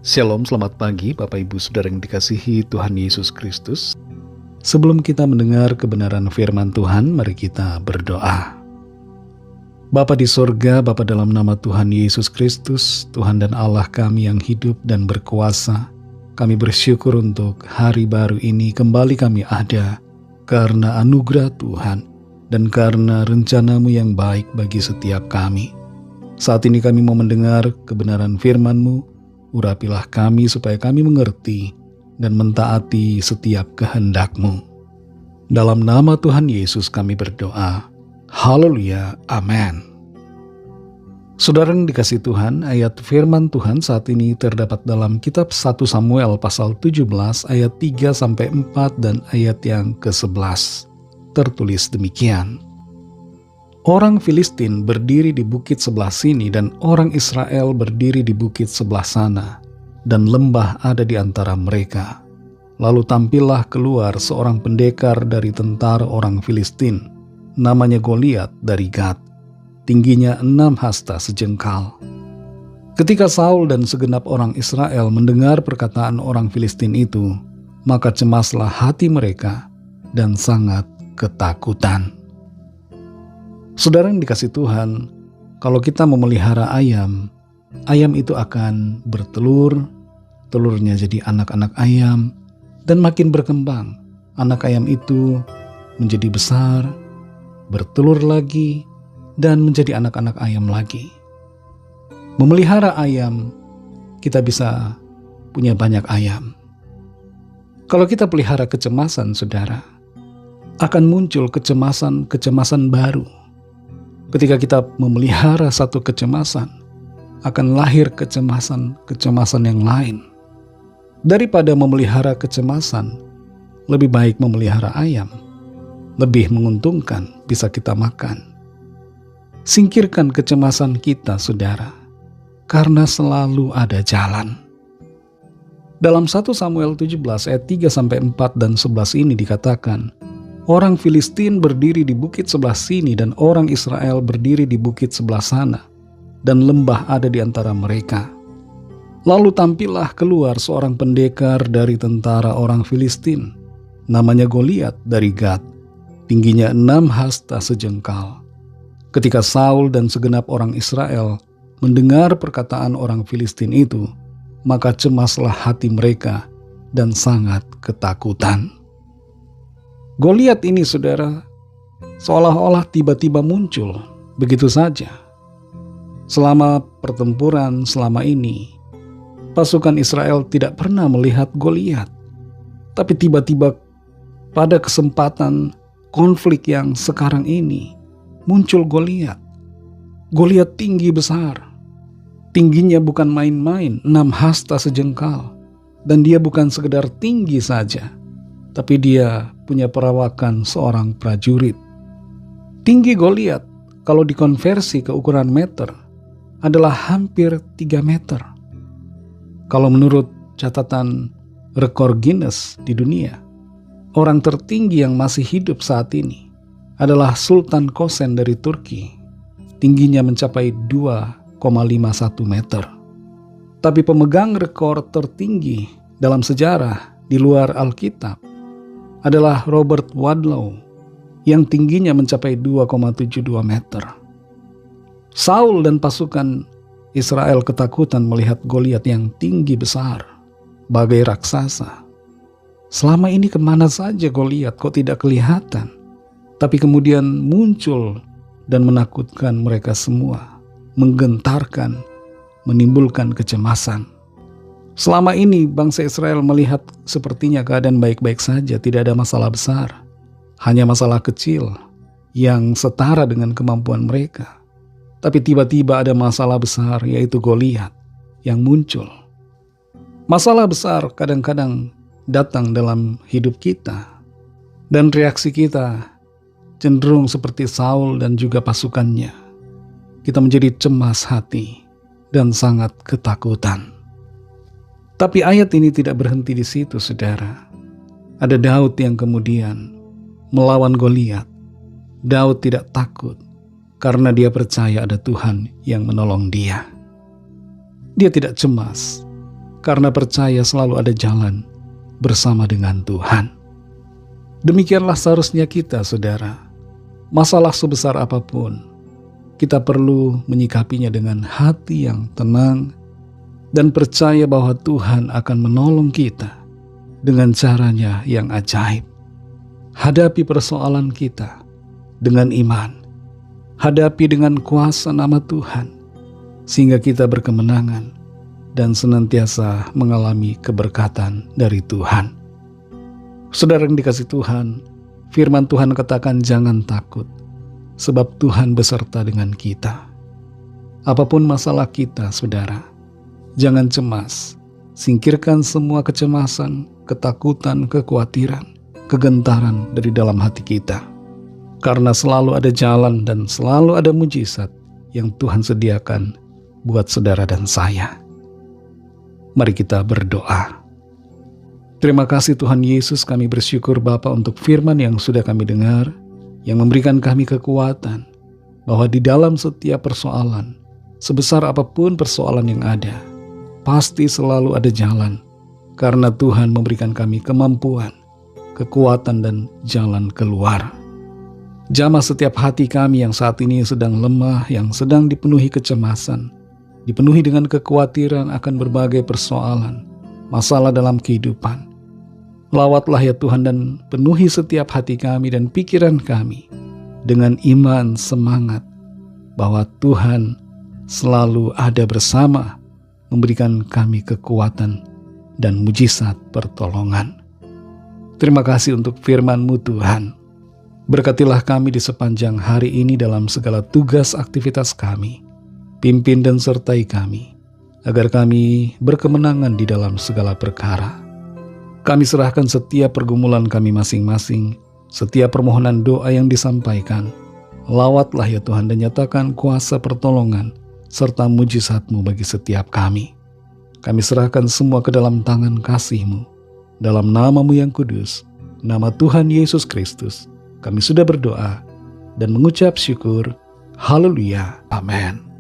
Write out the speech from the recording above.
Shalom, selamat pagi Bapak Ibu Saudara yang dikasihi Tuhan Yesus Kristus. Sebelum kita mendengar kebenaran firman Tuhan, mari kita berdoa. Bapa di sorga, Bapa dalam nama Tuhan Yesus Kristus, Tuhan dan Allah kami yang hidup dan berkuasa, kami bersyukur untuk hari baru ini kembali kami ada karena anugerah Tuhan dan karena rencana-Mu yang baik bagi setiap kami. Saat ini kami mau mendengar kebenaran firman-Mu. Urapilah kami supaya kami mengerti dan mentaati setiap kehendak-Mu. Dalam nama Tuhan Yesus kami berdoa. Haleluya, amin. Saudara yang dikasihi Tuhan, ayat firman Tuhan saat ini terdapat dalam kitab 1 Samuel pasal 17 ayat 3-4 dan ayat yang ke-11. Tertulis demikian. Orang Filistin berdiri di bukit sebelah sini dan orang Israel berdiri di bukit sebelah sana, dan lembah ada di antara mereka. Lalu tampillah keluar seorang pendekar dari tentara orang Filistin, namanya Goliat dari Gat, tingginya 6 hasta sejengkal. Ketika Saul dan segenap orang Israel mendengar perkataan orang Filistin itu, maka cemaslah hati mereka dan sangat ketakutan. Saudara yang dikasihi Tuhan, kalau kita memelihara ayam itu akan bertelur, telurnya jadi anak-anak ayam, dan makin berkembang. Anak ayam itu menjadi besar, bertelur lagi, dan menjadi anak-anak ayam lagi. Memelihara ayam, kita bisa punya banyak ayam. Kalau kita pelihara kecemasan, saudara, akan muncul kecemasan baru. Ketika kita memelihara satu kecemasan, akan lahir kecemasan yang lain. Daripada memelihara kecemasan, lebih baik memelihara ayam. Lebih menguntungkan, bisa kita makan. Singkirkan kecemasan kita, saudara, karena selalu ada jalan. Dalam 1 Samuel 17 ayat 3-4 dan 11 ini dikatakan, orang Filistin berdiri di bukit sebelah sini dan orang Israel berdiri di bukit sebelah sana, dan lembah ada di antara mereka. Lalu tampillah keluar seorang pendekar dari tentara orang Filistin, namanya Goliat dari Gat, tingginya 6 hasta sejengkal. Ketika Saul dan segenap orang Israel mendengar perkataan orang Filistin itu, maka cemaslah hati mereka dan sangat ketakutan. Goliat ini, saudara, seolah-olah tiba-tiba muncul begitu saja. Selama pertempuran selama ini, pasukan Israel tidak pernah melihat Goliat. Tapi tiba-tiba pada kesempatan konflik yang sekarang ini, muncul Goliat. Goliat tinggi besar. Tingginya bukan main-main, 6 hasta sejengkal. Dan dia bukan sekedar tinggi saja, tapi dia punya perawakan seorang prajurit. Tinggi Goliat kalau dikonversi ke ukuran meter adalah hampir 3 meter. Kalau menurut catatan rekor Guinness di dunia, orang tertinggi yang masih hidup saat ini adalah Sultan Kosen dari Turki. Tingginya mencapai 2,51 meter. Tapi pemegang rekor tertinggi dalam sejarah di luar Alkitab adalah Robert Wadlow yang tingginya mencapai 2,72 meter. Saul dan pasukan Israel ketakutan melihat Goliat yang tinggi besar, bagai raksasa. Selama ini kemana saja Goliat kok tidak kelihatan? Tapi kemudian muncul dan menakutkan mereka semua, menggentarkan, menimbulkan kecemasan. Selama ini bangsa Israel melihat sepertinya keadaan baik-baik saja, tidak ada masalah besar. Hanya masalah kecil yang setara dengan kemampuan mereka. Tapi tiba-tiba ada masalah besar, yaitu Goliat yang muncul. Masalah besar kadang-kadang datang dalam hidup kita. Dan reaksi kita cenderung seperti Saul dan juga pasukannya. Kita menjadi cemas hati dan sangat ketakutan. Tapi ayat ini tidak berhenti di situ, saudara. Ada Daud yang kemudian melawan Goliat. Daud tidak takut karena dia percaya ada Tuhan yang menolong dia. Dia tidak cemas karena percaya selalu ada jalan bersama dengan Tuhan. Demikianlah seharusnya kita, saudara. Masalah sebesar apapun, kita perlu menyikapinya dengan hati yang tenang dan percaya bahwa Tuhan akan menolong kita dengan caranya yang ajaib. Hadapi persoalan kita dengan iman. Hadapi dengan kuasa nama Tuhan, sehingga kita berkemenangan dan senantiasa mengalami keberkatan dari Tuhan. Saudara yang dikasihi Tuhan, firman Tuhan katakan jangan takut, sebab Tuhan beserta dengan kita. Apapun masalah kita, saudara, jangan cemas. Singkirkan semua kecemasan, ketakutan, kekhawatiran, kegentaran dari dalam hati kita. Karena selalu ada jalan dan selalu ada mujizat yang Tuhan sediakan buat saudara dan saya. Mari kita berdoa. Terima kasih Tuhan Yesus, kami bersyukur Bapa untuk firman yang sudah kami dengar, yang memberikan kami kekuatan, bahwa di dalam setiap persoalan, sebesar apapun persoalan yang ada, pasti selalu ada jalan, karena Tuhan memberikan kami kemampuan, kekuatan dan jalan keluar. Jamah setiap hati kami yang saat ini sedang lemah, yang sedang dipenuhi kecemasan, dipenuhi dengan kekhawatiran akan berbagai persoalan, masalah dalam kehidupan. Lawatlah ya Tuhan dan penuhi setiap hati kami dan pikiran kami dengan iman semangat bahwa Tuhan selalu ada bersama, memberikan kami kekuatan dan mujizat pertolongan. Terima kasih untuk firman-Mu Tuhan. Berkatilah kami di sepanjang hari ini dalam segala tugas aktivitas kami. Pimpin dan sertai kami, agar kami berkemenangan di dalam segala perkara. Kami serahkan setiap pergumulan kami masing-masing, setiap permohonan doa yang disampaikan. Lawatlah ya Tuhan dan nyatakan kuasa pertolongan serta mujizat-Mu bagi setiap kami. Kami serahkan semua ke dalam tangan kasih-Mu. Dalam nama-Mu yang kudus, nama Tuhan Yesus Kristus, kami sudah berdoa dan mengucap syukur. Haleluya. Amin.